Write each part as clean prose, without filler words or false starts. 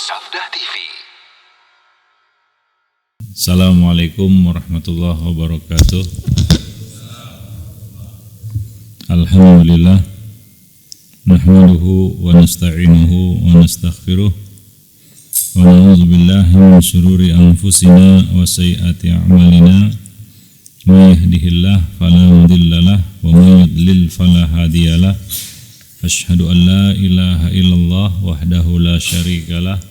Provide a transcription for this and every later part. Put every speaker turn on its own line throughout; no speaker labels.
Safdah TV.
Assalamualaikum warahmatullahi wabarakatuh. Alhamdulillah, nahmaduhu wa nasta'inuhu wa nastaghfiruh wa na'udzu billahi min syururi anfusina wa sayyiati a'malina. May yahdihillahu fala mudhillalah wa may yudlil fala hadiyalah. Asyhadu an la ilaha illallah wahdahu la syarikalah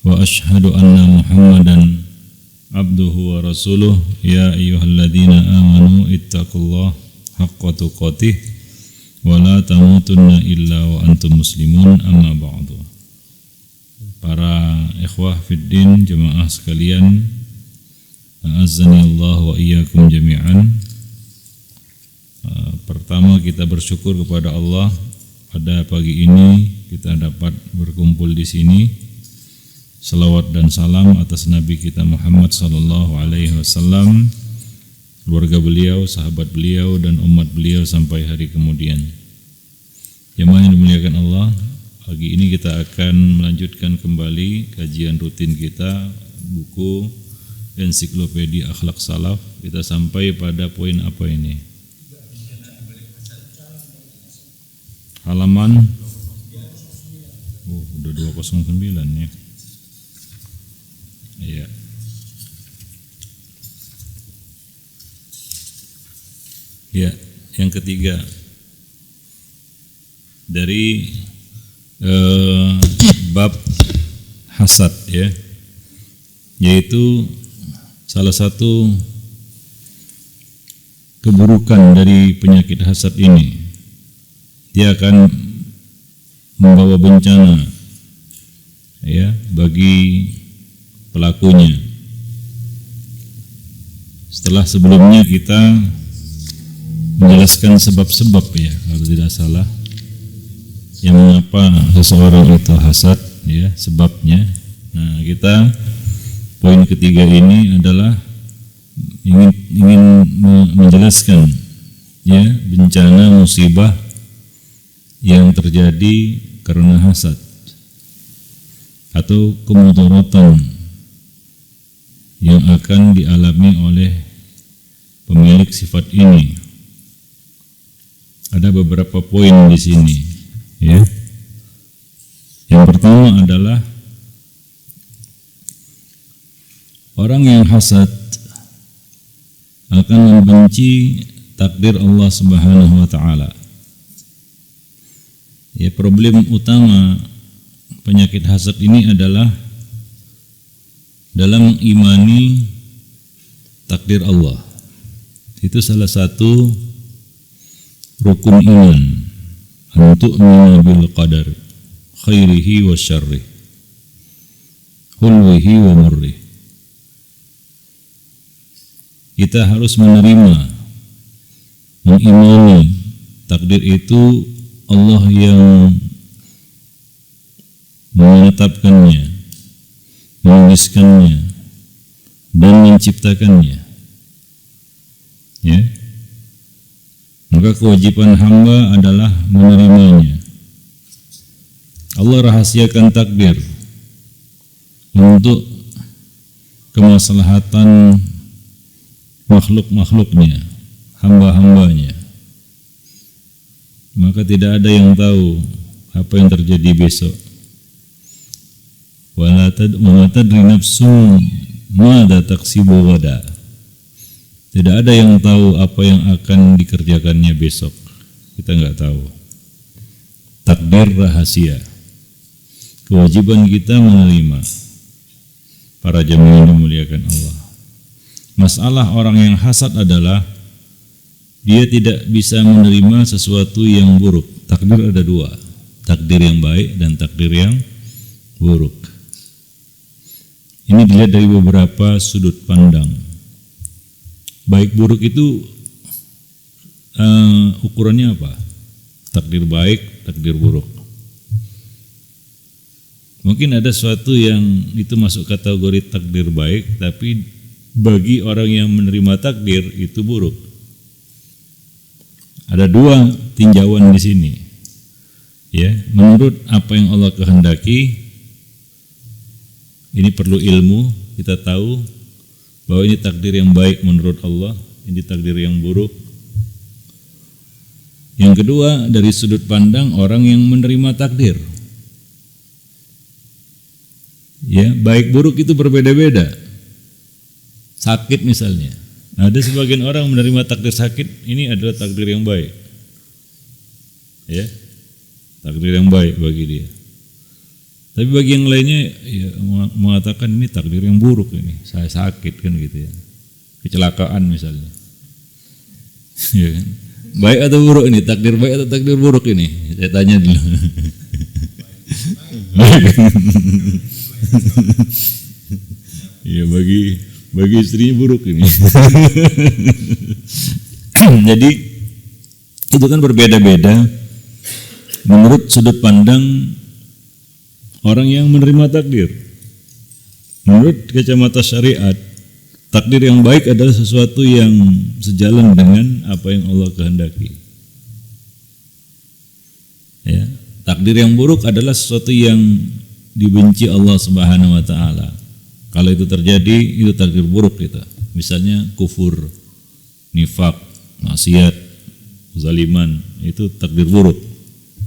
wa asyhadu anna Muhammadan abduhu wa rasuluh. Ya ayyuhalladzina amanu ittaqullaha haqqa tuqatih wa la tamutunna illa wa antum muslimun, amma ba'du. Para ikhwah fiddin, jemaah sekalian, a'azzani Allah wa iyyakum jami'an. Pertama, kita bersyukur kepada Allah pada pagi ini kita dapat berkumpul di sini. Salawat dan salam atas Nabi kita Muhammad sallallahu alaihi wasallam, keluarga beliau, sahabat beliau, dan umat beliau sampai hari kemudian. Jemaah yang dimuliakan Allah, pagi ini kita akan melanjutkan kembali kajian rutin kita, buku Ensiklopedia Akhlak Salaf. Kita sampai pada poin apa ini? Halaman udah 209 ya. Iya. Ya, yang ketiga dari bab hasad ya, yaitu salah satu keburukan dari penyakit hasad ini, dia akan membawa bencana ya bagi pelakunya. Setelah sebelumnya kita menjelaskan sebab-sebab ya, kalau tidak salah, yang mengapa seseorang itu hasad ya, sebabnya. Nah, kita poin ketiga ini adalah ingin menjelaskan ya bencana musibah yang terjadi karena hasad atau kemudaratan yang akan dialami oleh pemilik sifat ini. Ada beberapa poin di sini ya. Yang pertama adalah orang yang hasad akan membenci takdir Allah Subhanahu wa taala. Ya, problem utama penyakit hasad ini adalah dalam mengimani takdir Allah. Itu salah satu rukun iman, untuk bil qadar khairihi wa syarrih, hulwihi wa murrih. Kita harus menerima, mengimani takdir itu Allah yang menetapkannya, menuliskannya, dan menciptakannya. Ya. Maka kewajiban hamba adalah menerimanya. Allah rahasiakan takdir untuk kemaslahatan makhluk-makhluknya, hamba-hambanya. Maka tidak ada yang tahu apa yang terjadi besok. Wala tadri nafsun madza taksibu ghada. Tidak ada yang tahu apa yang akan dikerjakannya besok. Kita enggak tahu. Takdir rahasia. Kewajiban kita menerima. Para jemaah yang dimuliakan Allah. Masalah orang yang hasad adalah dia tidak bisa menerima sesuatu yang buruk. Takdir ada dua, takdir yang baik dan takdir yang buruk. Ini dilihat dari beberapa sudut pandang. Baik buruk itu ukurannya apa? Takdir baik, takdir buruk. Mungkin ada sesuatu yang itu masuk kategori takdir baik, tapi bagi orang yang menerima takdir itu buruk. Ada dua tinjauan di sini. Ya, menurut apa yang Allah kehendaki, Ini perlu ilmu, kita tahu bahwa ini takdir yang baik menurut Allah, ini takdir yang buruk. Yang kedua, dari sudut pandang orang yang menerima takdir. Ya, baik buruk itu berbeda-beda. Sakit misalnya, ada sebagian orang menerima takdir sakit, ini adalah takdir yang baik. Ya, takdir yang baik bagi dia. Tapi bagi yang lainnya ya, mengatakan ini takdir yang buruk ini, saya sakit kan gitu ya, kecelakaan misalnya. Ya kan? Baik atau buruk ini, takdir baik atau takdir buruk ini? Saya tanya dulu. Ya bagi istrinya buruk ini. Jadi itu kan berbeda-beda menurut sudut pandang orang yang menerima takdir. Menurut kacamata syariat, takdir yang baik adalah sesuatu yang sejalan dengan apa yang Allah kehendaki. Ya, takdir yang buruk adalah sesuatu yang dibenci Allah Subhanahu wa taala. Kalau itu terjadi, itu takdir buruk kita. Misalnya kufur, nifak, maksiat, zaliman, itu takdir buruk.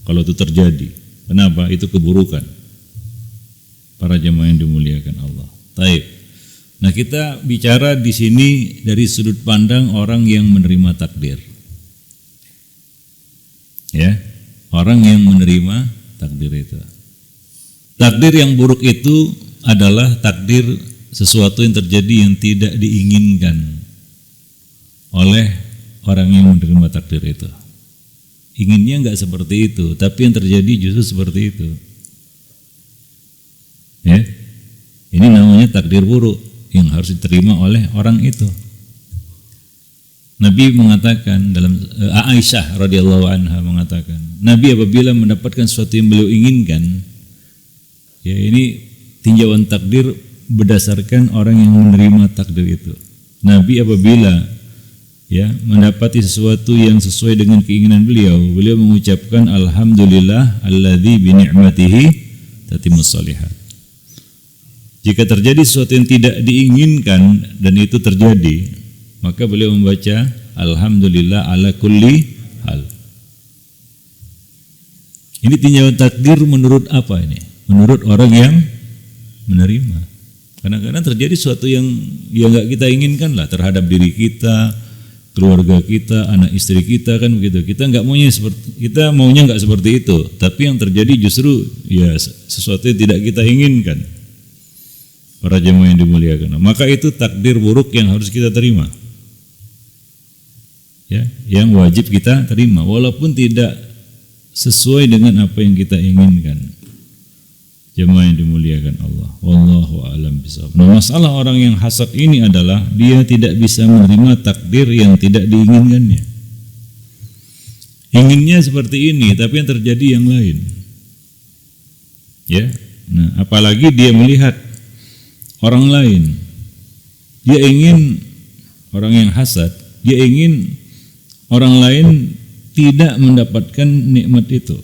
Kalau itu terjadi, kenapa? Itu keburukan. Para jemaah yang dimuliakan Allah. Taib. Nah, kita bicara di sini dari sudut pandang orang yang menerima takdir. Ya, orang yang menerima takdir itu. Takdir yang buruk itu adalah takdir sesuatu yang terjadi yang tidak diinginkan oleh orang yang menerima takdir itu. Inginnya enggak seperti itu, tapi yang terjadi justru seperti itu. Ya, ini namanya takdir buruk yang harus diterima oleh orang itu. Nabi mengatakan dalam Aisyah radhiyallahu anha mengatakan, Nabi apabila mendapatkan sesuatu yang beliau inginkan, ya ini tinjauan takdir berdasarkan orang yang menerima takdir itu. Nabi apabila ya mendapati sesuatu yang sesuai dengan keinginan beliau mengucapkan alhamdulillah alladzi bi ni'matihi tatimmus shalihat. Jika terjadi sesuatu yang tidak diinginkan dan itu terjadi, maka beliau membaca alhamdulillah ala kulli hal. Ini tinjauan takdir menurut apa ini? Menurut orang yang menerima. Kadang-kadang terjadi sesuatu yang enggak kita inginkan lah terhadap diri kita, keluarga kita, anak istri kita, kan begitu. Kita maunya enggak seperti itu, tapi yang terjadi justru ya sesuatu yang tidak kita inginkan. Para jemaah yang dimuliakan. Maka itu takdir buruk yang harus kita terima. Ya, yang wajib kita terima walaupun tidak sesuai dengan apa yang kita inginkan. Jemaah yang dimuliakan Allah. Wallahu a'lam bishawab. Nah, masalah orang yang hasad ini adalah dia tidak bisa menerima takdir yang tidak diinginkannya. Inginnya seperti ini, tapi yang terjadi yang lain. Ya. Nah, apalagi dia melihat orang lain, dia ingin orang yang hasad, dia ingin orang lain tidak mendapatkan nikmat itu.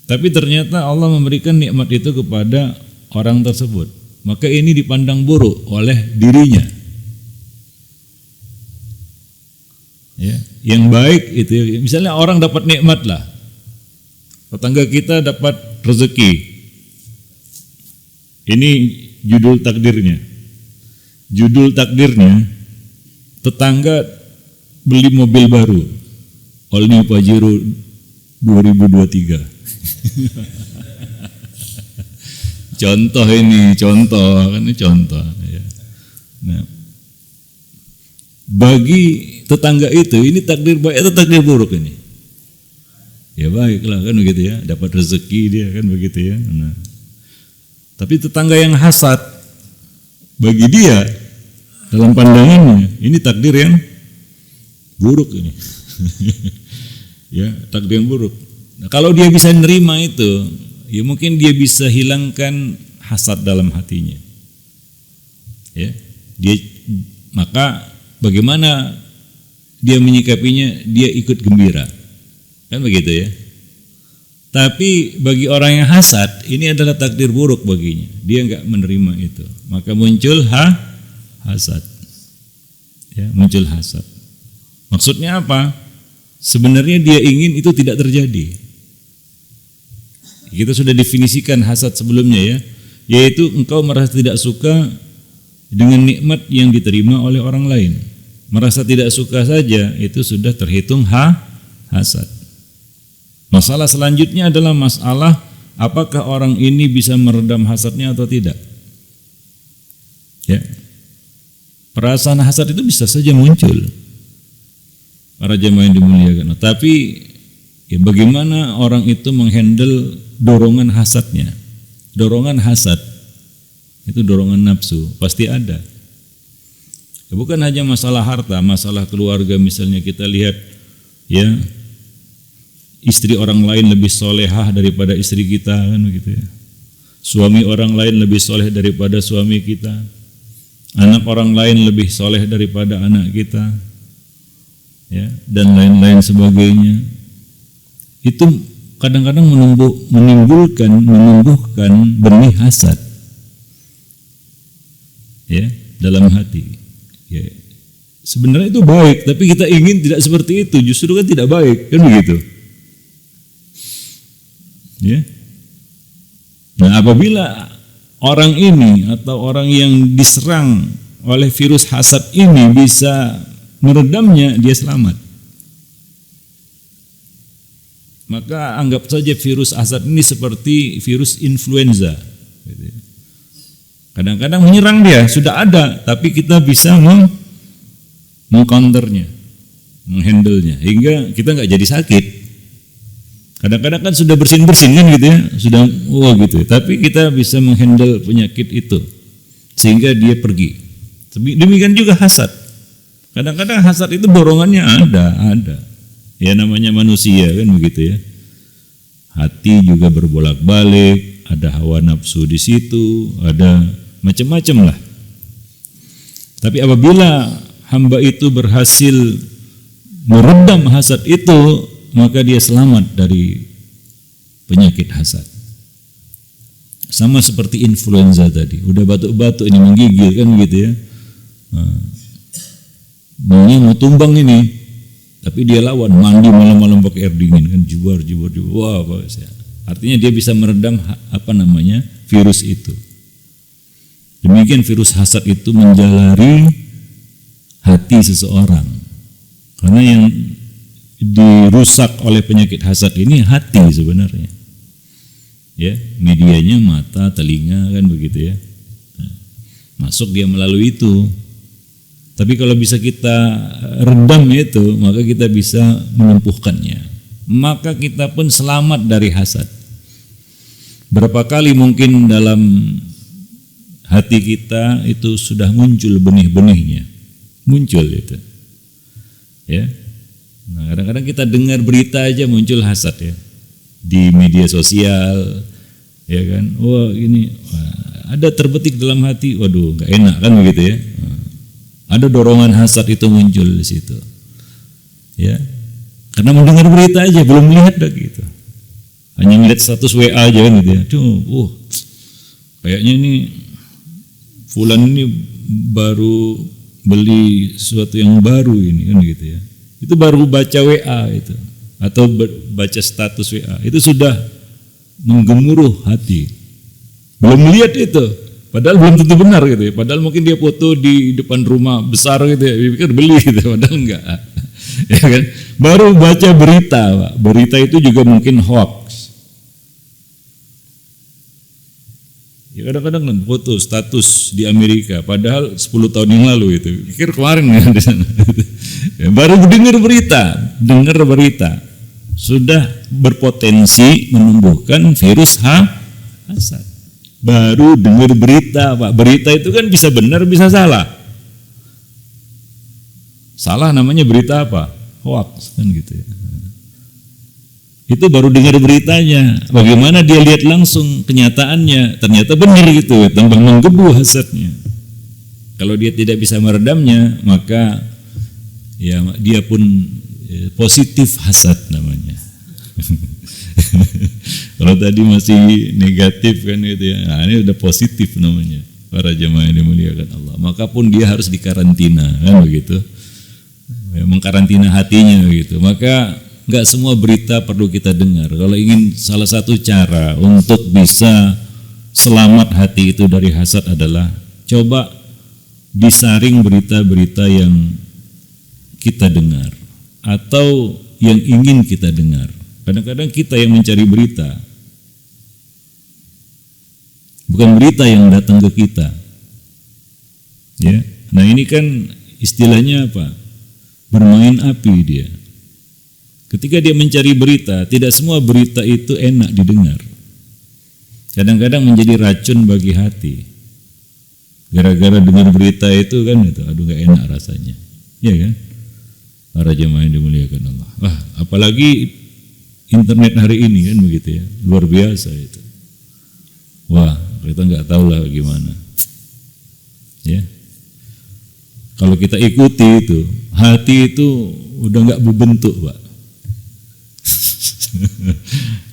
Tapi ternyata Allah memberikan nikmat itu kepada orang tersebut. Maka ini dipandang buruk oleh dirinya. Ya, yang baik itu, misalnya orang dapat nikmat lah, tetangga kita dapat rezeki. Ini judul takdirnya. Judul takdirnya, tetangga beli mobil baru, All New Pajero 2023. Contoh ini contoh. Ya. Nah, bagi tetangga itu ini takdir baik atau takdir buruk ini? Ya baiklah kan begitu ya, dapat rezeki dia kan begitu ya. Nah, tapi tetangga yang hasad, bagi dia dalam pandangannya ini takdir yang buruk ini. Ya, takdir yang buruk. Nah, kalau dia bisa menerima itu, ya mungkin dia bisa hilangkan hasad dalam hatinya. Ya, maka bagaimana dia menyikapinya? Dia ikut gembira, kan begitu ya. Tapi bagi orang yang hasad, ini adalah takdir buruk baginya. Dia enggak menerima itu. Maka muncul hasad. Ya, muncul hasad. Maksudnya apa? Sebenarnya dia ingin itu tidak terjadi. Kita sudah definisikan hasad sebelumnya ya, yaitu engkau merasa tidak suka dengan nikmat yang diterima oleh orang lain. Merasa tidak suka saja itu sudah terhitung hasad. Masalah selanjutnya adalah masalah apakah orang ini bisa meredam hasadnya atau tidak. Ya. Perasaan hasad itu bisa saja muncul. Para jemaah yang dimuliakan. Tapi ya bagaimana orang itu menghandle dorongan hasadnya? Dorongan hasad itu dorongan nafsu, pasti ada. Ya, bukan hanya masalah harta, masalah keluarga misalnya kita lihat ya, istri orang lain lebih solehah daripada istri kita kan begitu ya. Suami orang lain lebih soleh daripada suami kita. Anak orang lain lebih soleh daripada anak kita. Ya, dan lain-lain sebagainya. Itu kadang-kadang menumbuhkan benih hasad. Ya, dalam hati. Ya. Sebenarnya itu baik, tapi kita ingin tidak seperti itu, justru kan tidak baik, kan begitu. Ya. Nah, apabila orang ini atau orang yang diserang oleh virus hasad ini bisa meredamnya, dia selamat. Maka anggap saja virus hasad ini seperti virus influenza. Kadang-kadang menyerang dia, sudah ada, tapi kita bisa mengcounternya, menghandlenya, hingga kita nggak jadi sakit. Kadang-kadang kan sudah bersin-bersin kan gitu ya, sudah gitu. Tapi kita bisa menghandle penyakit itu sehingga dia pergi. Demikian juga hasad. Kadang-kadang hasad itu dorongannya ada. Ya namanya manusia kan begitu ya. Hati juga berbolak-balik, ada hawa nafsu di situ, ada macam-macam lah. Tapi apabila hamba itu berhasil meredam hasad itu, maka dia selamat dari penyakit hasad. Sama seperti influenza tadi, udah batuk-batuk ini menggigil kan gitu ya. Mau tumbang ini, tapi dia lawan, mandi malam-malam pakai air dingin kan, jubar. Wah, artinya dia bisa meredam virus itu. Demikian virus hasad itu menjalari hati seseorang. Karena yang dirusak oleh penyakit hasad ini hati sebenarnya. Ya, medianya mata, telinga kan begitu ya. Nah, masuk dia melalui itu. Tapi kalau bisa kita redam itu, maka kita bisa melumpuhkannya. Maka kita pun selamat dari hasad. Berapa kali mungkin dalam hati kita itu sudah muncul benih-benihnya. Muncul itu. Ya. Nah, kadang-kadang kita dengar berita aja muncul hasad ya. Di media sosial, ya kan. Wah, ini ada terbetik dalam hati, waduh, enggak enak kan begitu ya. Ada dorongan hasad itu muncul di situ. Ya. Karena mendengar berita aja, belum melihat dah gitu. Hanya melihat status WA aja kan gitu ya. Kayaknya ini fulan ini baru beli sesuatu yang baru ini kan gitu ya. Itu baru baca WA itu atau baca status WA, itu sudah menggemuruh hati. Belum melihat itu, padahal belum tentu benar gitu ya. Padahal mungkin dia foto di depan rumah besar gitu ya, pikir beli gitu, padahal enggak. Ya kan? Baru baca berita, Pak. Berita itu juga mungkin hoax. Ya kadang-kadang kan foto status di Amerika, padahal 10 tahun yang lalu itu, pikir kemarin kan di sana. Ya, baru dengar berita, sudah berpotensi menumbuhkan virus hasad. Baru dengar berita, Pak. Berita itu kan bisa benar, bisa salah. Salah namanya berita apa? Hoax kan gitu ya. Itu baru dengar beritanya. Bagaimana dia lihat langsung kenyataannya, ternyata benar gitu, tambah menggebu hasadnya. Kalau dia tidak bisa meredamnya, maka ya dia pun positif hasad namanya. Kalau tadi masih negatif kan gitu ya. Nah, ini udah positif namanya. Para jamaah yang dimuliakan Allah. Maka pun dia harus dikarantina kan begitu. Ya, mengkarantina hatinya begitu. Maka enggak semua berita perlu kita dengar. Kalau ingin salah satu cara untuk bisa selamat hati itu dari hasad adalah coba disaring berita-berita yang kita dengar atau yang ingin kita dengar. Kadang-kadang kita yang mencari berita, bukan berita yang datang ke kita. Ya, nah ini kan istilahnya apa? Bermain api dia. Ketika dia mencari berita, tidak semua berita itu enak didengar. Kadang-kadang menjadi racun bagi hati. Gara-gara dengar berita itu kan itu, aduh gak enak rasanya. Iya kan? Para jemaah yang dimuliakan Allah. Wah, apalagi internet hari ini kan begitu ya, luar biasa itu. Wah, kita nggak tahu lah gimana. Ya, kalau kita ikuti itu, hati itu udah nggak berbentuk, Pak.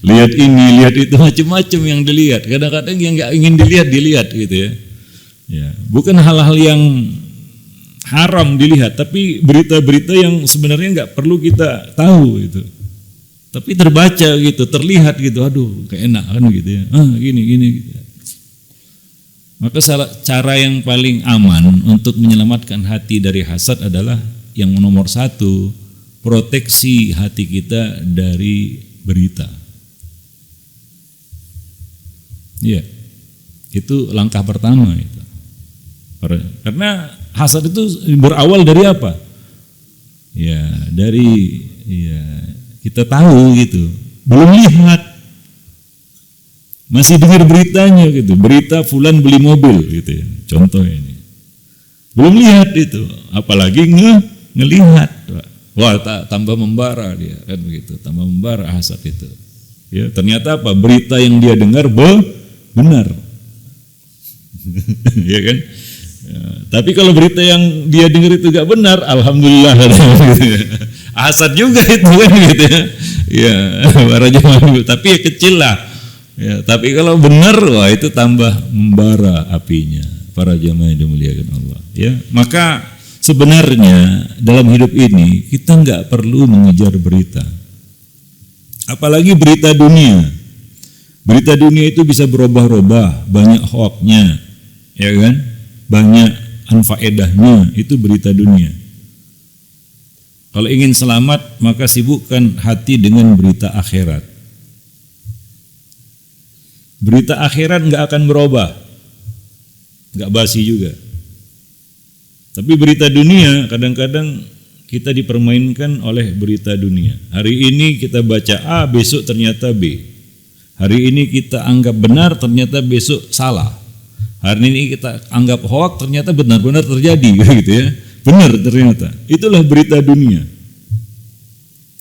Lihat ini, lihat itu, macam-macam yang dilihat. Kadang-kadang yang nggak ingin dilihat gitu ya. Ya, bukan hal-hal yang haram dilihat, tapi berita-berita yang sebenarnya nggak perlu kita tahu itu. Tapi terbaca gitu, terlihat gitu, aduh, kayak enak kan gitu ya. Gini gitu. Maka cara yang paling aman untuk menyelamatkan hati dari hasad adalah yang nomor satu, proteksi hati kita dari berita. Iya, itu langkah pertama itu. Karena hasad itu berawal dari apa? Ya, dari kita tahu gitu, belum lihat, masih dengar beritanya gitu, berita fulan beli mobil gitu ya, contoh ini, belum lihat itu, apalagi ngelihat, wah tambah membara dia kan begitu, tambah membara hasad itu. Ya, ternyata apa? Berita yang dia dengar benar, ya kan? Ya, tapi kalau berita yang dia dengar itu gak benar, alhamdulillah, gitu ya. Hasad juga itu kan gitu ya. Ya, para jemaah, tapi ya kecil lah. Ya, tapi kalau benar, wah itu tambah membara apinya. Para jemaah yang dimuliakan Allah. Ya, maka sebenarnya dalam hidup ini kita nggak perlu mengejar berita. Apalagi berita dunia. Berita dunia itu bisa berubah-ubah, banyak hoaxnya, ya kan? Banyak anfaedahnya, itu berita dunia. Kalau ingin selamat, maka sibukkan hati dengan berita akhirat. Berita akhirat nggak akan berubah, nggak basi juga. Tapi berita dunia kadang-kadang kita dipermainkan oleh berita dunia. Hari ini kita baca A, besok ternyata B. Hari ini kita anggap benar, ternyata besok salah. Hari ini kita anggap hoax, ternyata benar-benar terjadi, gitu ya. Benar ternyata. Itulah berita dunia.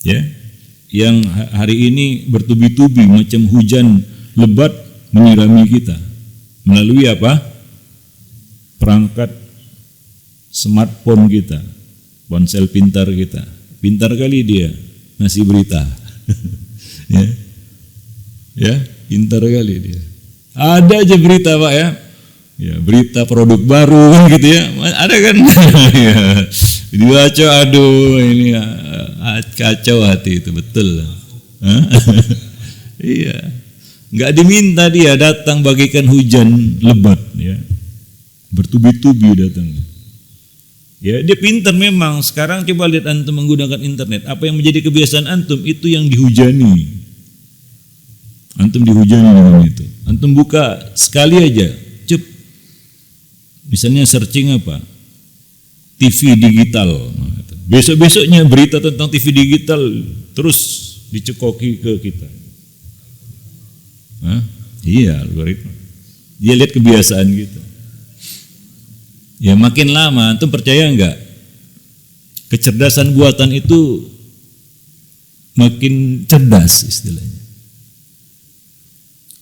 Ya, yang hari ini bertubi-tubi macam hujan lebat menyirami kita melalui apa? Perangkat smartphone kita, ponsel pintar kita. Pintar kali dia ngasih berita. Ya, pintar kali dia. Ada aja berita, Pak ya. Ya, berita produk baru kan gitu ya. Ada kan? Ya. Dibaca, aduh ini kacau hati itu, betul. Iya. Enggak diminta dia datang bagikan hujan lebat ya. Bertubi-tubi datang. Ya, dia pintar memang. Sekarang coba lihat antum menggunakan internet. Apa yang menjadi kebiasaan antum itu yang dihujani. Antum dihujani dengan itu. Antum buka sekali aja, cep. Misalnya searching apa? TV digital. Besok-besoknya berita tentang TV digital terus dicekoki ke kita. Iya, algoritma. Dia lihat kebiasaan kita. Ya makin lama, antum percaya enggak? Kecerdasan buatan itu makin cerdas istilahnya.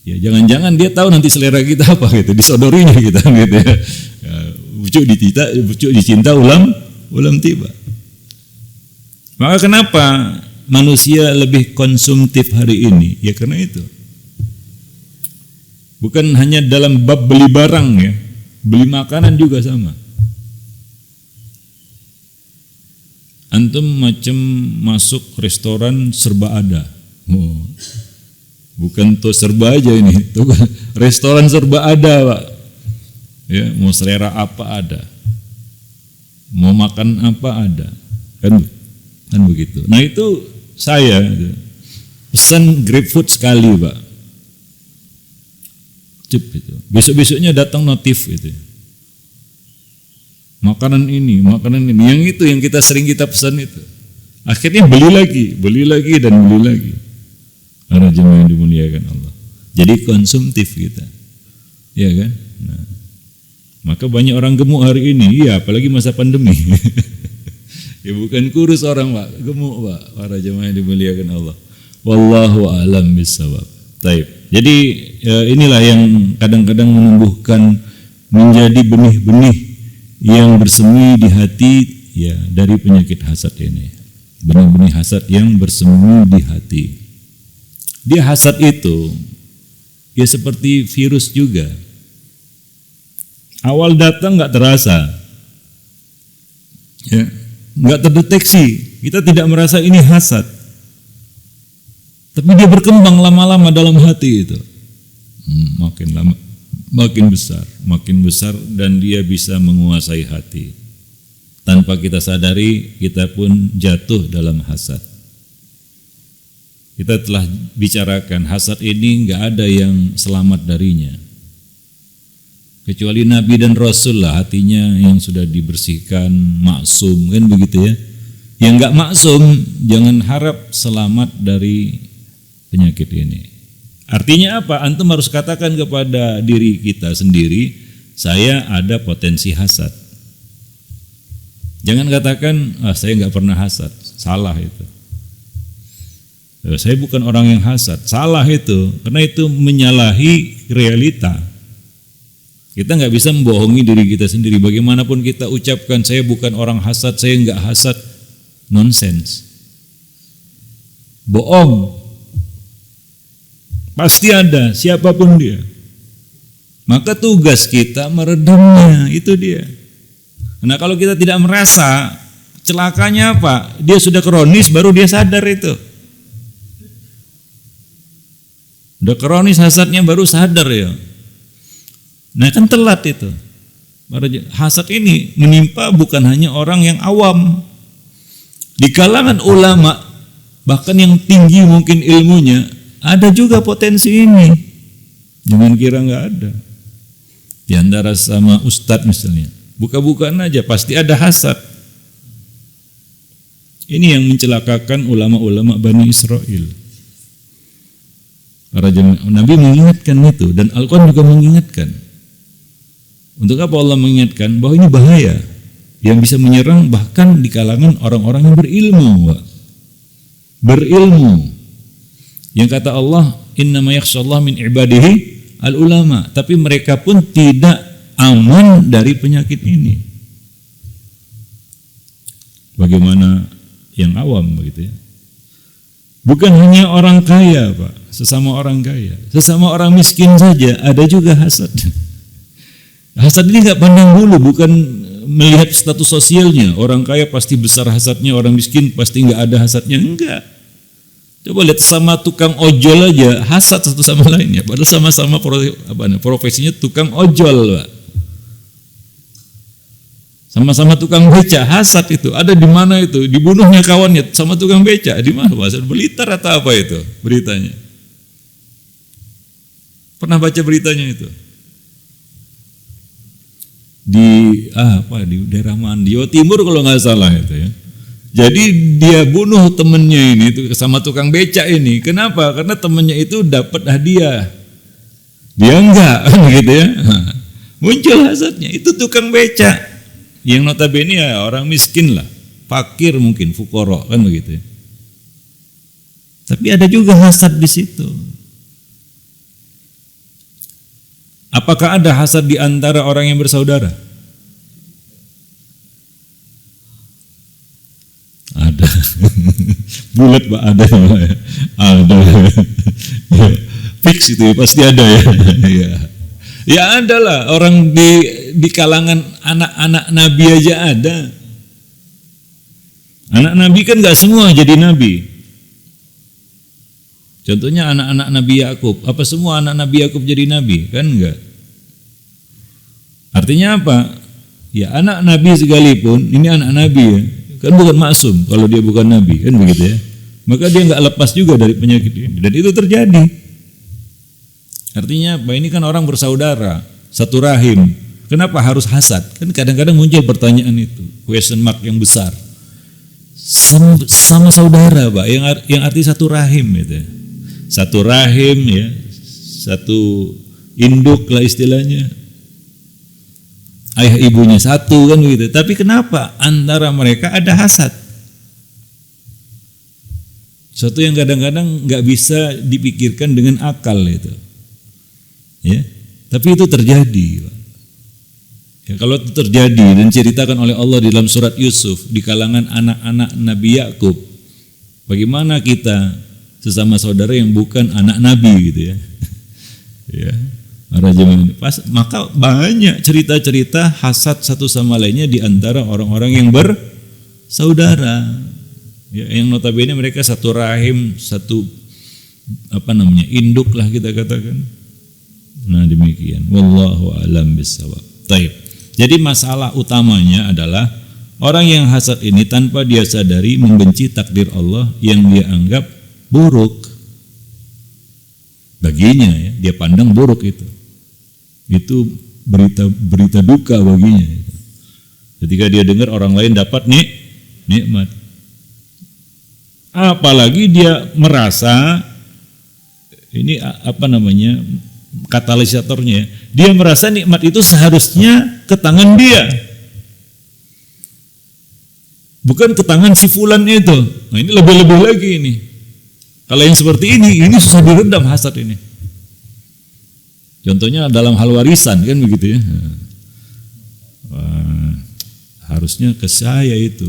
Ya jangan-jangan dia tahu nanti selera kita apa gitu, disodorinya kita gitu ya. Bucuk dicinta ulam tiba. Maka kenapa manusia lebih konsumtif hari ini? Ya karena itu. Bukan hanya dalam bab beli barang ya, beli makanan juga sama. Antum macam masuk restoran serba ada. Oh, bukan tuh serba aja ini, tuh restoran serba ada, Pak. Ya, mau selera apa ada, mau makan apa ada, kan begitu. Nah itu saya pesan GrabFood sekali, Pak. Cep itu. Besok-besoknya datang notif itu. Makanan ini. Yang itu yang kita pesan itu. Akhirnya beli lagi dan beli lagi. Para jemaah yang dimuliakan Allah. Jadi konsumtif kita. Ya kan? Nah, maka banyak orang gemuk hari ini, iya apalagi masa pandemi. Ya bukan kurus orang, Pak, gemuk, Pak. Para jemaah yang dimuliakan Allah. Wallahu a'lam bishawab. Taib. Jadi inilah yang kadang-kadang menumbuhkan menjadi benih-benih yang bersemi di hati ya dari penyakit hasad ini. Benih-benih hasad yang bersemi di hati. Dia hasad itu ya seperti virus juga. Awal datang nggak terasa, ya nggak terdeteksi. Kita tidak merasa ini hasad. Tapi dia berkembang lama-lama dalam hati itu. Makin lama, makin besar dan dia bisa menguasai hati. Tanpa kita sadari, kita pun jatuh dalam hasad. Kita telah bicarakan, hasad ini nggak ada yang selamat darinya. Kecuali Nabi dan Rasul lah hatinya yang sudah dibersihkan, maksum, kan begitu ya. Yang nggak maksum, jangan harap selamat dari penyakit ini. Artinya apa? Antum harus katakan kepada diri kita sendiri, saya ada potensi hasad. Jangan katakan, saya nggak pernah hasad. Salah itu. Saya bukan orang yang hasad. Salah itu, karena itu menyalahi realita. Kita nggak bisa membohongi diri kita sendiri. Bagaimanapun kita ucapkan, saya bukan orang hasad, saya nggak hasad, nonsense. Bohong. Pasti ada, siapapun dia. Maka tugas kita meredamnya, itu dia. Nah kalau kita tidak merasa, celakanya apa? Dia sudah kronis, baru dia sadar itu. Udah kronis hasadnya, baru sadar ya. Nah kan telat itu. Hasad ini menimpa bukan hanya orang yang awam. Di kalangan ulama, bahkan yang tinggi mungkin ilmunya, ada juga potensi ini. Jangan kira nggak ada. Di antara sama ustadz misalnya, buka-bukaan aja pasti ada hasad. Ini yang mencelakakan ulama-ulama Bani Israel. Para jemaah Nabi mengingatkan itu dan Al-Quran juga mengingatkan. Untuk apa Allah mengingatkan? Bahwa ini bahaya yang bisa menyerang bahkan di kalangan orang-orang yang berilmu, Pak. Berilmu. Yang kata Allah, innama yakhshallah min ibadihi al-ulama. Tapi mereka pun tidak aman dari penyakit ini. Bagaimana yang awam begitu ya? Bukan hanya orang kaya, Pak, sesama orang kaya, sesama orang miskin saja ada juga hasad. Hasad ini nggak pandang bulu, bukan melihat status sosialnya. Orang kaya pasti besar hasadnya, orang miskin pasti nggak ada hasadnya, enggak. Coba lihat sama tukang ojol aja hasad satu sama lainnya, padahal sama-sama profesinya tukang ojol, Pak. Sama-sama tukang beca, hasad itu ada di mana itu? Dibunuhnya kawannya sama tukang beca di mana? Bahasa Blitar atau apa itu beritanya? Pernah baca beritanya itu? Di daerah mana? Di Jawa Timur kalau nggak salah itu ya. Jadi dia bunuh temennya ini sama tukang beca ini. Kenapa? Karena temennya itu dapat hadiah. Dia enggak, gitu ya. Muncul hasadnya. Itu tukang beca. Yang notabene ya orang miskin lah, fakir mungkin, fukoro kan begitu ya. Tapi ada juga hasad di situ. Apakah ada hasad di antara orang yang bersaudara? Ada. Bulat Pak, ada Pak ya. Ada. Ya, fix itu ya, pasti ada ya. Ya. Ya ada lah, orang di kalangan anak-anak Nabi aja ada. Anak Nabi kan nggak semua jadi Nabi. Contohnya anak-anak Nabi Yakub. Apa semua anak Nabi Yakub jadi Nabi? Kan enggak. Artinya apa? Ya anak Nabi sekalipun, ini anak Nabi ya. Kan bukan maksum kalau dia bukan Nabi, kan begitu ya. Maka dia nggak lepas juga dari penyakit ini. Dan itu terjadi. Artinya apa? Ini kan orang bersaudara, satu rahim. Kenapa harus hasad? Kan kadang-kadang muncul pertanyaan itu, question mark yang besar. Sama saudara, Pak, yang arti satu rahim gitu. Satu rahim ya, satu induk lah istilahnya. Ayah ibunya satu kan begitu. Tapi kenapa antara mereka ada hasad? Suatu yang kadang-kadang nggak bisa dipikirkan dengan akal itu. Ya, tapi itu terjadi. Ya, kalau itu terjadi dan ceritakan oleh Allah di dalam surat Yusuf di kalangan anak-anak Nabi Yakub, bagaimana kita sesama saudara yang bukan anak Nabi gitu ya? Ya, maka banyak cerita-cerita hasad satu sama lainnya di antara orang-orang yang bersaudara. Ya, yang notabene mereka satu rahim, satu induk lah kita katakan. Nah demikian. Wallahu a'lam bishawab. Taib. Jadi masalah utamanya adalah orang yang hasad ini tanpa dia sadari membenci takdir Allah yang dia anggap buruk baginya ya, dia pandang buruk itu berita duka baginya itu. Ketika dia dengar orang lain dapat nikmat, apalagi dia merasa ini katalisatornya, dia merasa nikmat itu seharusnya ke tangan dia, bukan ke tangan si fulan itu. Nah ini lebih-lebih lagi ini. Kalau yang seperti ini susah diredam hasad ini. Contohnya dalam hal warisan kan begitu ya. Wah, harusnya ke saya itu,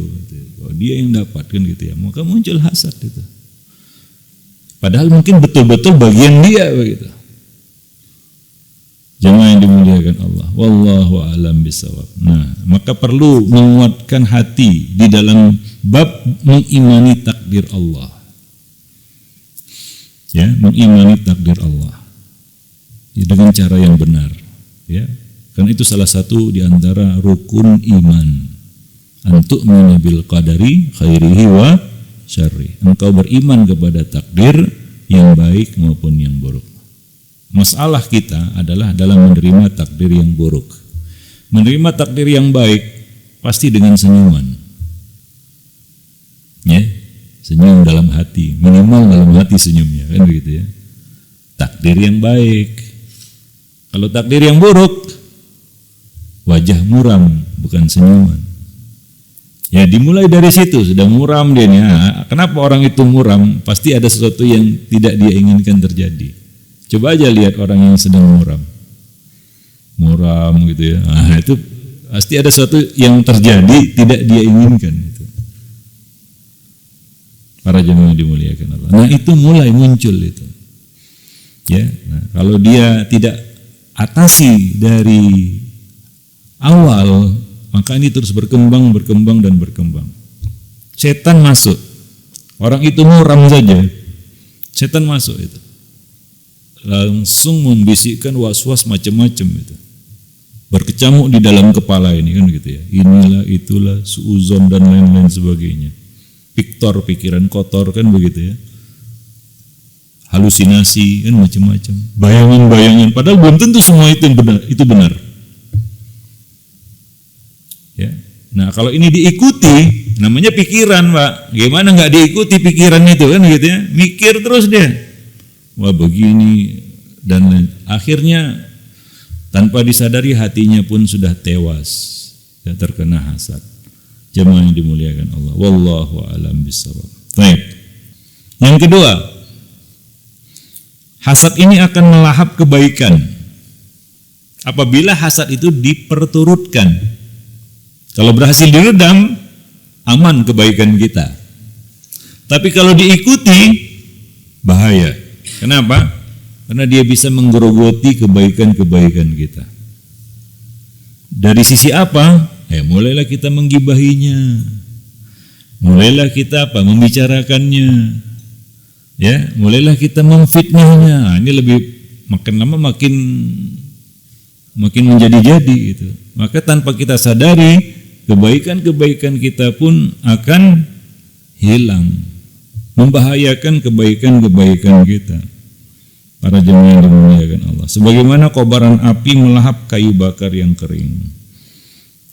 oh, dia yang dapat kan gitu ya. Maka muncul hasad itu. Padahal mungkin betul-betul bagian dia begitu. Jemaah yang dimuliakan Allah, wallahu a'lam bishawab. Nah, maka perlu menguatkan hati di dalam bab mengimani takdir Allah. Ya, mengimani takdir Allah. Ya, dengan cara yang benar, ya. Karena itu salah satu di antara rukun iman. Antu'mina bil qadari khairihi wa syarri. Engkau beriman kepada takdir yang baik maupun yang buruk. Masalah kita adalah dalam menerima takdir yang buruk. Menerima takdir yang baik pasti dengan senyuman. Ya, senyum dalam hati, minimal dalam hati senyumnya, kan begitu ya. Takdir yang baik. Kalau takdir yang buruk, wajah muram bukan senyuman. Ya dimulai dari situ, sudah muram dia nih. Kenapa orang itu muram? Pasti ada sesuatu yang tidak dia inginkan terjadi. Coba aja lihat orang yang sedang muram gitu ya. Nah, itu pasti ada sesuatu yang terjadi tidak dia inginkan itu. Para jemaah dimuliakan Allah. Nah, itu mulai muncul itu. Ya, nah, kalau dia tidak atasi dari awal, maka ini terus berkembang dan berkembang. Setan masuk. Orang itu muram saja. Setan masuk itu. Langsung membisikkan was-was macam-macam itu. Berkecamuk di dalam kepala ini kan gitu ya. Inilah itulah suuzon dan lain-lain sebagainya. Pikiran kotor kan begitu ya. Halusinasi kan macam-macam. Bayangan-bayangan padahal belum tentu semua itu benar. Ya. Nah, kalau ini diikuti namanya pikiran, Pak. Gimana nggak diikuti pikiran itu kan gitu ya. Mikir terus dia. Wah begini dan lain. Akhirnya tanpa disadari hatinya pun sudah tewas, ya, terkena hasad. Jemaah yang dimuliakan Allah. Wallahu a'lam bishawab. Baik. Yang kedua, hasad ini akan melahap kebaikan apabila hasad itu diperturutkan. Kalau berhasil diredam, aman kebaikan kita. Tapi kalau diikuti bahaya. Kenapa? Karena dia bisa menggerogoti kebaikan-kebaikan kita. Dari sisi apa? Mulailah kita menggibahinya. Mulailah kita membicarakannya. Ya, mulailah kita memfitnahnya. Ini lebih makin lama makin menjadi-jadi gitu. Maka tanpa kita sadari, kebaikan-kebaikan kita pun akan hilang, membahayakan kebaikan-kebaikan kita. Para jemaah yang dimuliakan Allah. Sebagaimana kobaran api melahap kayu bakar yang kering.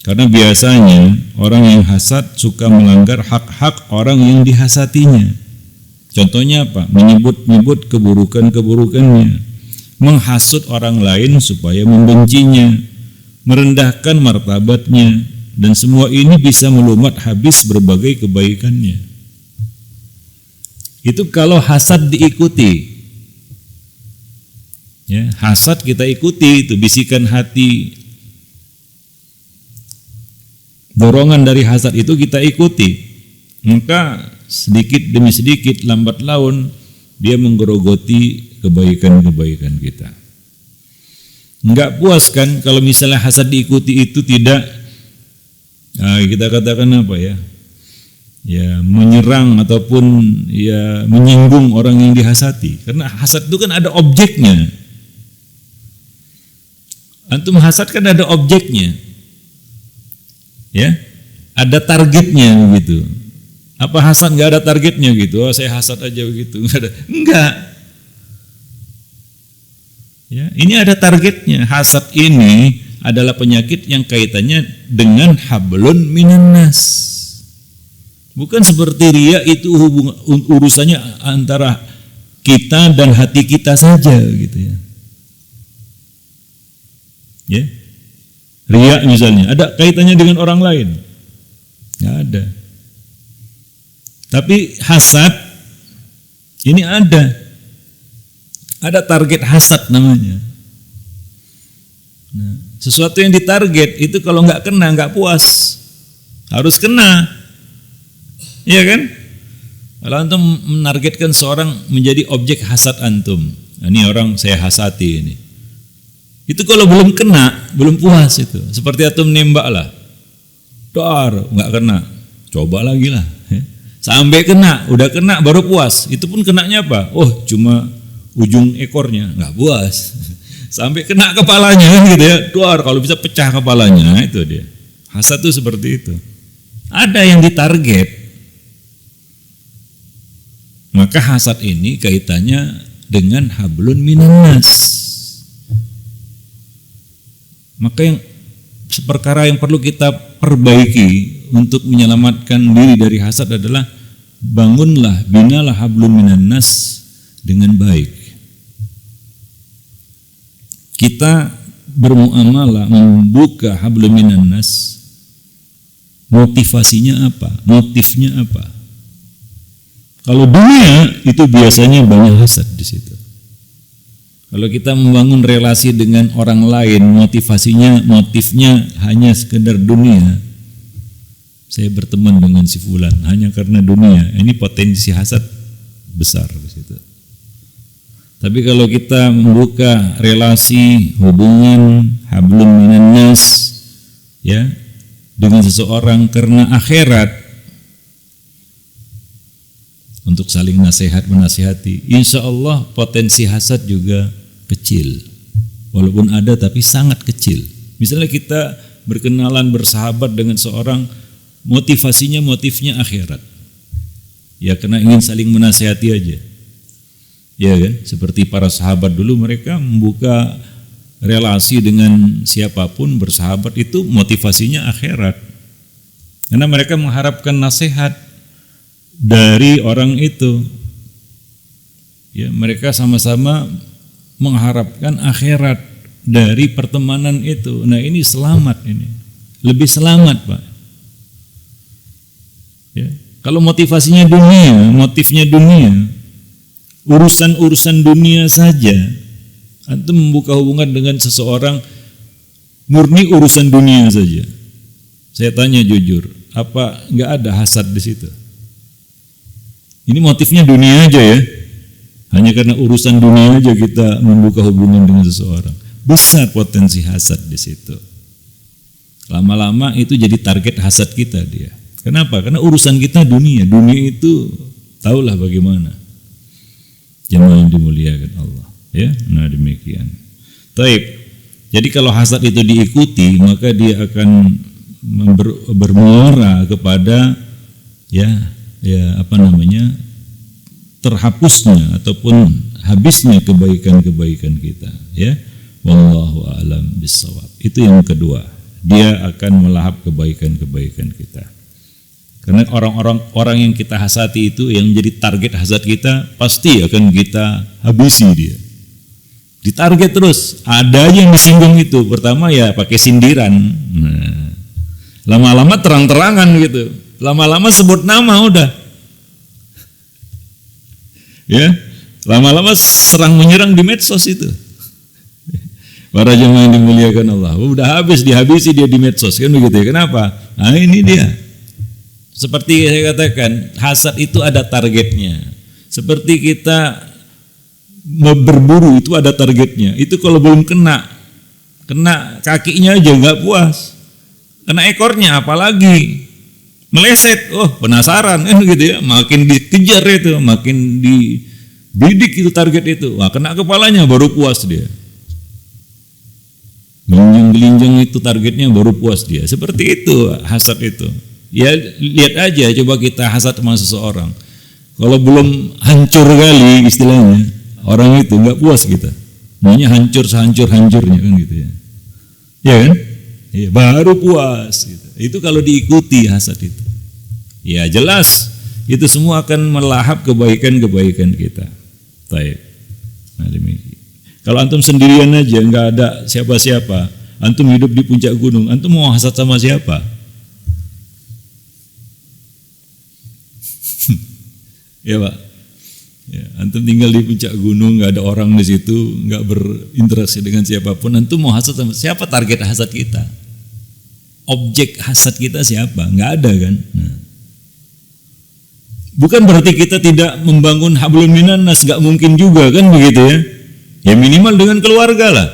Karena biasanya orang yang hasad suka melanggar hak-hak orang yang dihasatinya. Contohnya apa? Menyebut-nyebut keburukan-keburukannya, menghasut orang lain supaya membencinya, merendahkan martabatnya, dan semua ini bisa melumat habis berbagai kebaikannya. Itu kalau hasad diikuti. Ya, hasad kita ikuti, itu bisikan hati, dorongan dari hasad itu kita ikuti, maka sedikit demi sedikit, lambat laun dia menggerogoti kebaikan-kebaikan kita. Enggak puas kan kalau misalnya hasad diikuti itu tidak, kita katakan apa ya? Ya, menyerang ataupun ya menyinggung orang yang dihasati. Karena hasad itu kan ada objeknya. Antum hasad kan ada objeknya, ya, ada targetnya begitu. Apa hasad nggak ada targetnya gitu? Oh, saya hasad aja begitu, enggak. Ya, ini ada targetnya. Hasad ini adalah penyakit yang kaitannya dengan hablun minan nas. Bukan seperti riya, itu urusannya antara kita dan hati kita saja gitu ya. Ya, riya misalnya, ada kaitannya dengan orang lain? Nggak ada. Tapi hasad ini ada target hasad namanya. Nah, sesuatu yang ditarget itu kalau nggak kena nggak puas, harus kena, iya kan? Kalau antum menargetkan seorang menjadi objek hasad antum, ini orang saya hasati ini. Itu kalau belum kena, belum puas itu. Seperti antum nembak lah. Nggak kena. Coba lagi lah. Sampai kena, udah kena baru puas. Itu pun kenanya apa? Oh, cuma ujung ekornya, nggak puas. Sampai kena kepalanya gitu ya. Kalau bisa pecah kepalanya, itu dia. Hasad itu seperti itu. Ada yang ditarget. Maka hasad ini kaitannya dengan hablun minan nas. Maka yang perkara yang perlu kita perbaiki untuk menyelamatkan diri dari hasad adalah bangunlah, binalah hablum minan nas dengan baik. Kita bermuamalah, membuka hablum minan nas, motivasinya apa? Motifnya apa? Kalau dunia itu biasanya banyak hasad di situ. Kalau kita membangun relasi dengan orang lain, motifnya hanya sekedar dunia. Saya berteman dengan si fulan hanya karena dunia. Ini potensi hasad besar di situ. Tapi kalau kita membuka relasi, hubungan, hablum minan nas, ya, dengan seseorang karena akhirat, untuk saling nasihat menasihati, insya Allah potensi hasad juga kecil, walaupun ada tapi sangat kecil. Misalnya kita berkenalan, bersahabat dengan seorang, motifnya akhirat, ya karena ingin saling menasihati aja, ya kan? Seperti para sahabat dulu, mereka membuka relasi dengan siapapun, bersahabat itu motivasinya akhirat, karena mereka mengharapkan nasihat dari orang itu. Ya, mereka sama-sama mengharapkan akhirat dari pertemanan itu. Nah, ini selamat, ini lebih selamat, Pak. Ya, kalau motivasinya motifnya dunia, urusan dunia saja, antum membuka hubungan dengan seseorang murni urusan dunia saja. Saya tanya jujur, apa nggak ada hasad di situ? Ini motifnya dunia aja ya. Hanya karena urusan dunia aja kita membuka hubungan dengan seseorang. Besar potensi hasad di situ. Lama-lama itu jadi target hasad kita dia. Kenapa? Karena urusan kita dunia. Dunia itu tahulah bagaimana. Jemaah yang dimuliakan Allah. Ya, nah demikian. Taib. Jadi kalau hasad itu diikuti, maka dia akan bermuara kepada terhapusnya ataupun habisnya kebaikan-kebaikan kita. Ya, wallahu a'lam bissawab. Itu yang kedua. Dia akan melahap kebaikan-kebaikan kita. Karena orang yang kita hasati itu, yang menjadi target hasad kita, pasti akan kita habisi dia. Ditarget terus, ada aja yang disinggung itu. Pertama ya pakai sindiran. Nah, lama-lama terang-terangan gitu. Lama-lama sebut nama udah. Ya, lama-lama serang menyerang di medsos itu. Para jemaah yang dimuliakan Allah, udah dihabisi dia di medsos kan begitu ya. Kenapa? Nah ini dia. Seperti saya katakan, hasad itu ada targetnya. Seperti kita berburu itu ada targetnya. Itu kalau belum kena kakinya aja nggak puas. Kena ekornya apalagi. Meleset, penasaran kan gitu ya. Makin dikejar itu, makin dibidik itu target itu. Wah, kena kepalanya baru puas dia. Gelinjang itu targetnya baru puas dia. Seperti itu hasad itu. Ya lihat aja, coba kita hasad sama seseorang. Kalau belum hancur kali istilahnya, orang itu nggak puas kita. Maunya hancur sehancur-hancurnya kan gitu ya. Ya kan? Ya, baru puas gitu. Itu kalau diikuti hasad itu. Ya jelas itu semua akan melahap kebaikan-kebaikan kita. Baik. Nah demikian. Kalau antum sendirian aja, nggak ada siapa-siapa, antum hidup di puncak gunung, antum mau hasad sama siapa? Ya Pak, ya, antum tinggal di puncak gunung, nggak ada orang di situ, nggak berinteraksi dengan siapapun, antum mau hasad sama siapa? Target hasad kita, objek hasad kita siapa? Nggak ada kan? Nah. Bukan berarti kita tidak membangun hablum minannas, nggak mungkin juga kan begitu ya? Ya minimal dengan keluarga lah.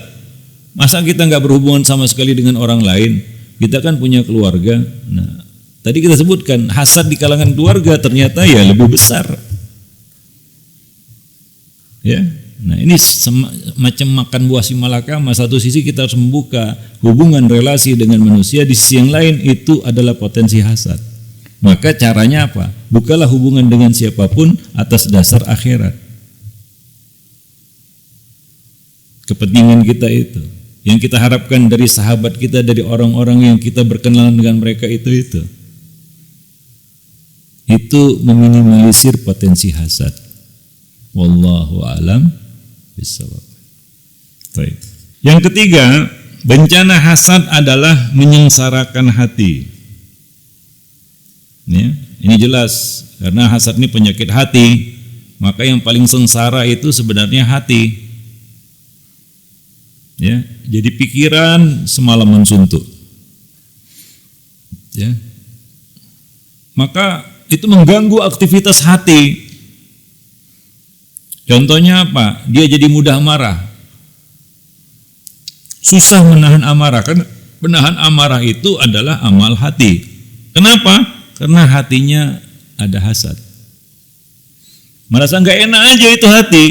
Masa kita nggak berhubungan sama sekali dengan orang lain? Kita kan punya keluarga. Nah, tadi kita sebutkan hasad di kalangan keluarga ternyata ya lebih besar. Ya, nah ini macam makan buah si malakama. Satu sisi kita harus membuka hubungan relasi dengan manusia, di sisi yang lain itu adalah potensi hasad. Maka caranya apa? Bukalah hubungan dengan siapapun atas dasar akhirat. Kepentingan kita itu, yang kita harapkan dari sahabat kita, dari orang-orang yang kita berkenalan dengan mereka itu meminimalisir potensi hasad. Wallahu a'lam bishawab. Baik. Yang ketiga, bencana hasad adalah menyengsarakan hati. Ya, ini jelas karena hasad ini penyakit hati, maka yang paling sengsara itu sebenarnya hati. Ya, jadi pikiran semalaman suntuk. Ya. Maka itu mengganggu aktivitas hati. Contohnya apa? Dia jadi mudah marah. Susah menahan amarah, karena menahan amarah itu adalah amal hati. Kenapa? Karena hatinya ada hasad. Merasa nggak enak aja itu hati.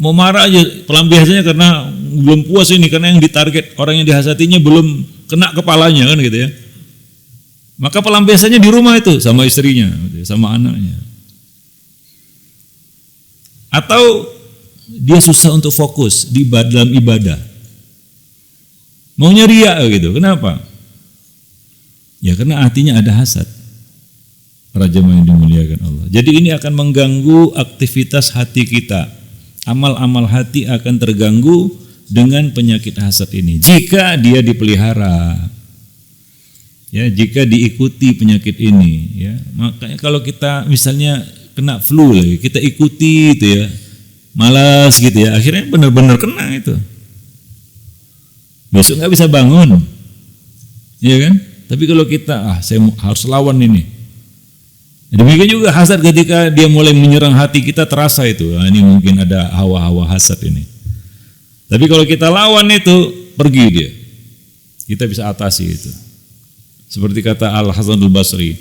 Mau marah aja, pelampiasannya karena belum puas ini, karena yang ditarget orang yang dihasatinya belum kena kepalanya kan gitu ya. Maka pelampiasannya di rumah itu sama istrinya, sama anaknya. Atau dia susah untuk fokus di dalam ibadah. Maunya riya gitu. Kenapa? Ya karena hatinya ada hasad. Para jemaah yang dimuliakan Allah. Jadi ini akan mengganggu aktivitas hati kita. Amal-amal hati akan terganggu dengan penyakit hasad ini jika dia dipelihara, ya, jika diikuti penyakit ini, ya. Makanya kalau kita misalnya kena flu lagi, kita ikuti itu ya, malas gitu ya, akhirnya benar-benar kena itu, besok nggak bisa bangun, ya kan? Tapi kalau kita saya harus lawan ini, Demikian juga hasad ketika dia mulai menyerang hati kita terasa itu. Nah, ini mungkin ada hawa-hawa hasad ini. Tapi kalau kita lawan itu, pergi dia. Kita bisa atasi itu. Seperti kata Al-Hasan Al-Basri,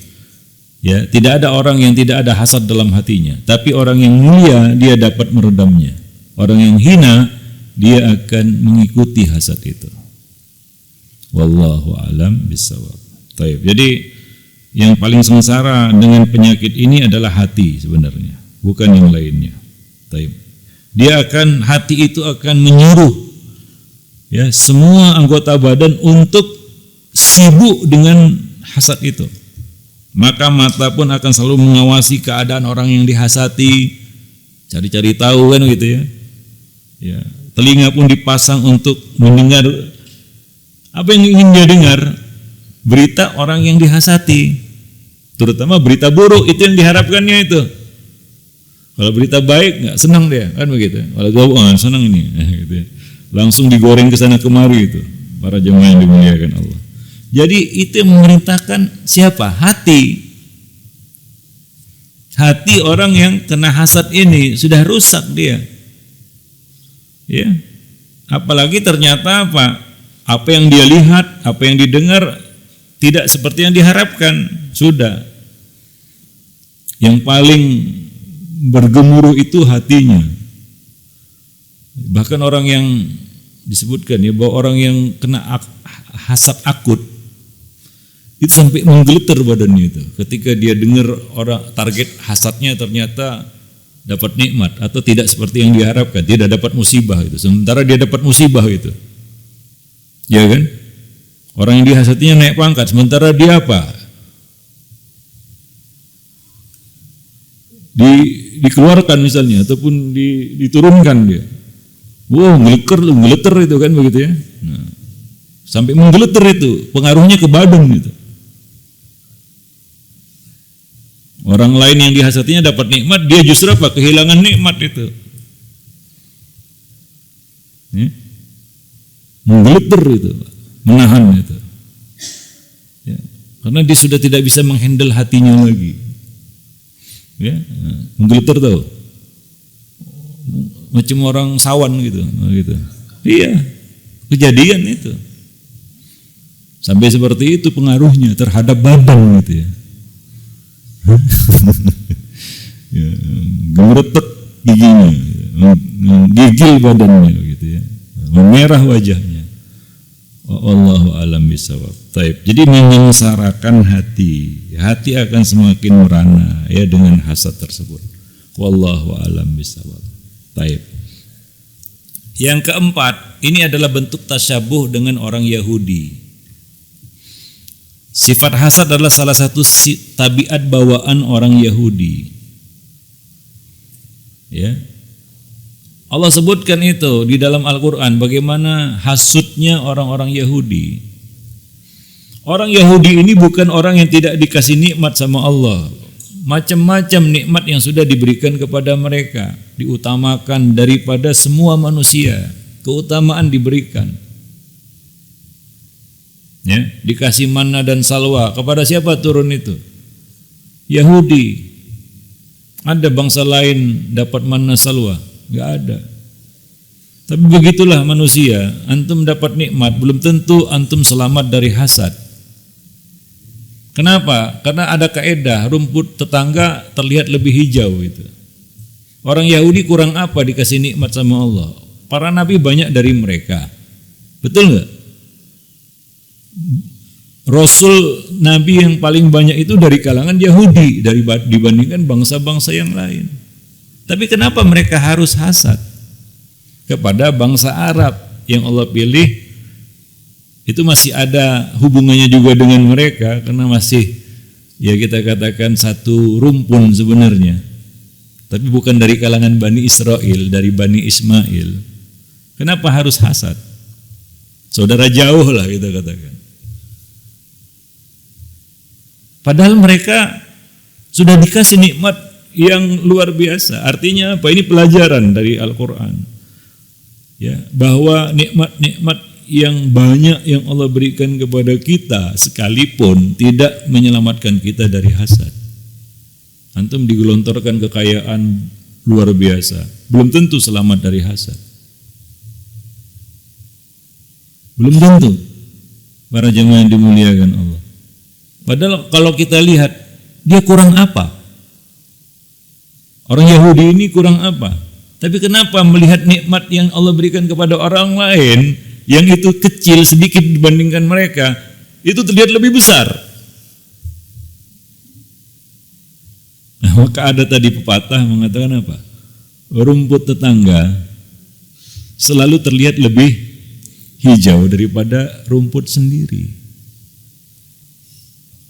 ya, tidak ada orang yang tidak ada hasad dalam hatinya, tapi orang yang mulia dia dapat meredamnya. Orang yang hina dia akan mengikuti hasad itu. Wallahu a'lam bishawab. Baik. Jadi yang paling sengsara dengan penyakit ini adalah hati sebenarnya, bukan yang lainnya. Baik. Hati itu akan menyuruh ya semua anggota badan untuk sibuk dengan hasad itu. Maka mata pun akan selalu mengawasi keadaan orang yang dihasati, cari-cari tahu kan gitu ya. Ya, telinga pun dipasang untuk mendengar apa yang ingin dia dengar, berita orang yang dihasati, terutama berita buruk, itu yang diharapkannya itu. Kalau berita baik nggak senang dia, kan begitu. Kalau senang ini, gitu ya. Langsung digoreng ke sana kemari itu para jemaah yang dimuliakan Allah. Jadi itu yang memerintahkan siapa? Hati. Hati orang yang kena hasad ini sudah rusak dia. Ya. Apalagi ternyata apa yang dia lihat, apa yang didengar tidak seperti yang diharapkan. Sudah. Yang paling bergemuruh itu hatinya. Bahkan orang yang disebutkan ya bahwa orang yang kena hasad akut itu sampai menggeletar badannya itu ketika dia dengar orang target hasadnya ternyata dapat nikmat atau tidak seperti yang diharapkan, dia dapat musibah itu. Sementara dia dapat musibah itu, ya kan? Orang yang dihasatinya naik pangkat, sementara dia apa? Dikeluarkan misalnya ataupun diturunkan dia. Wow, ngeleter itu kan begitu ya. Nah, sampai menggeleter itu, pengaruhnya ke badan itu. Orang lain yang dihasatinya dapat nikmat, dia justru apa? Kehilangan nikmat itu. Ya? Menggeleter itu, menahan itu. Ya. Karena dia sudah tidak bisa menghandle hatinya lagi. Ya, menggeleter tahu. Macam orang sawan gitu. Iya, kejadian itu. Sampai seperti itu pengaruhnya terhadap badan gitu ya. Ya, gemeretek giginya, gigil badannya gitu ya, memerah wajahnya. Wallahu a'lam bishawab. Taib. Jadi menyengsarakan hati akan semakin merana ya dengan hasad tersebut. Wallahu a'lam bishawab. Taib. Yang keempat, ini adalah bentuk tasyabuh dengan orang Yahudi. Sifat hasad adalah salah satu tabiat bawaan orang Yahudi. Ya. Allah sebutkan itu di dalam Al-Qur'an bagaimana hasudnya orang-orang Yahudi. Orang Yahudi ini bukan orang yang tidak dikasih nikmat sama Allah. Macam-macam nikmat yang sudah diberikan kepada mereka diutamakan daripada semua manusia. Keutamaan diberikan. Ya, dikasih manna dan salwa. Kepada siapa turun itu? Yahudi. Ada bangsa lain dapat manna salwa? Enggak ada. Tapi begitulah manusia. Antum dapat nikmat, belum tentu antum selamat dari hasad. Kenapa? Karena ada kaedah rumput tetangga terlihat lebih hijau itu. Orang Yahudi kurang apa dikasih nikmat sama Allah? Para nabi banyak dari mereka. Betul enggak? Rasul Nabi yang paling banyak itu dari kalangan Yahudi dibandingkan bangsa-bangsa yang lain. Tapi kenapa mereka harus hasad kepada bangsa Arab yang Allah pilih? Itu masih ada hubungannya juga dengan mereka karena masih ya kita katakan satu rumpun sebenarnya. Tapi bukan dari kalangan Bani Israel, dari Bani Ismail. Kenapa harus hasad? Saudara jauh lah kita katakan. Padahal mereka sudah dikasih nikmat yang luar biasa. Artinya apa? Ini pelajaran dari Al-Quran. Ya, bahwa nikmat-nikmat yang banyak yang Allah berikan kepada kita sekalipun tidak menyelamatkan kita dari hasad. Antum digelontorkan kekayaan luar biasa, belum tentu selamat dari hasad. Belum tentu. Para jemaah yang dimuliakan Allah. Padahal kalau kita lihat, dia kurang apa? Orang Yahudi ini kurang apa? Tapi kenapa melihat nikmat yang Allah berikan kepada orang lain yang itu kecil sedikit dibandingkan mereka, itu terlihat lebih besar? Nah, maka ada tadi pepatah mengatakan apa? Rumput tetangga selalu terlihat lebih hijau daripada rumput sendiri.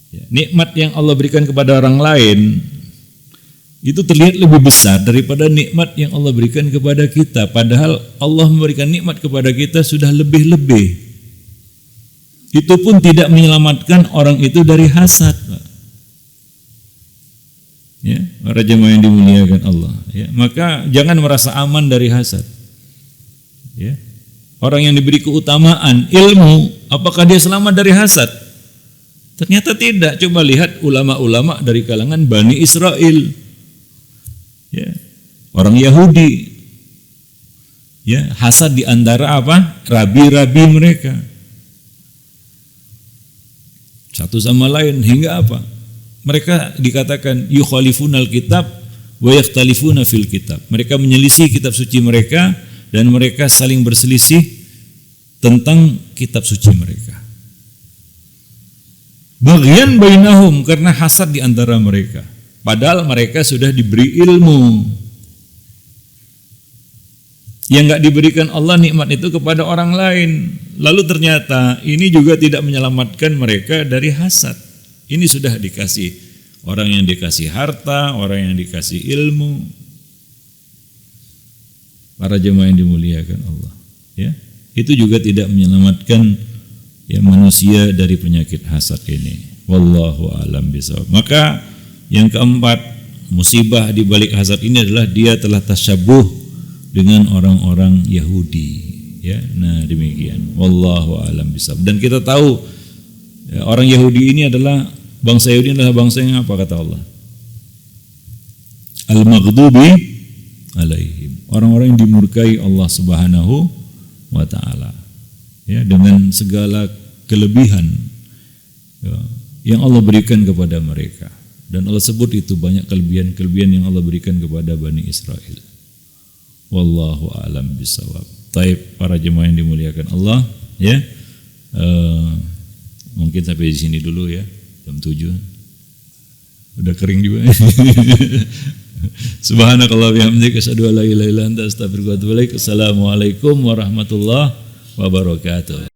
Ya, nikmat yang Allah berikan kepada orang lain itu terlihat lebih besar daripada nikmat yang Allah berikan kepada kita. Padahal Allah memberikan nikmat kepada kita sudah lebih-lebih. Itu pun tidak menyelamatkan orang itu dari hasad, Pak. Ya, para jemaah yang dimuliakan Allah. Ya, maka jangan merasa aman dari hasad. Ya, orang yang diberi keutamaan ilmu, apakah dia selamat dari hasad? Ternyata tidak. Coba lihat ulama-ulama dari kalangan Bani Israel. Ya, orang Yahudi, ya, hasad di antara apa? Rabi-rabi mereka. Satu sama lain hingga apa? Mereka dikatakan yukhalifunal kitab wa yakhtalifuna fil kitab. Mereka menyelisih kitab suci mereka dan mereka saling berselisih tentang kitab suci mereka. Bagian bainahum, karena hasad di antara mereka. Padahal mereka sudah diberi ilmu. Yang enggak diberikan Allah nikmat itu kepada orang lain. Lalu ternyata ini juga tidak menyelamatkan mereka dari hasad. Ini sudah dikasih orang yang dikasih harta, orang yang dikasih ilmu. Para jemaah yang dimuliakan Allah, ya. Itu juga tidak menyelamatkan ya manusia dari penyakit hasad ini. Wallahu a'lam bishawab. Maka yang keempat, musibah di balik hasad ini adalah dia telah tasyabuh dengan orang-orang Yahudi. Ya, nah demikian. Wallahu a'lam bishawab. Dan kita tahu ya, orang Yahudi ini adalah bangsa Yahudi adalah bangsa yang apa kata Allah? Al-maghdubi alaihim. Orang-orang yang dimurkai Allah Subhanahu wa taala. Ya, dengan segala kelebihan ya, yang Allah berikan kepada mereka. Dan Allah sebut itu banyak kelebihan-kelebihan yang Allah berikan kepada Bani Israel. Wallahu a'lam bishawab. Taib, para jemaah yang dimuliakan Allah, ya. Mungkin sampai di sini dulu ya, jam 7. Udah kering juga. Subhanakallah bihamdika asyhadu an la ilaha illa anta astaghfiruka wa atubu ilaik. Assalamualaikum warahmatullahi wabarakatuh.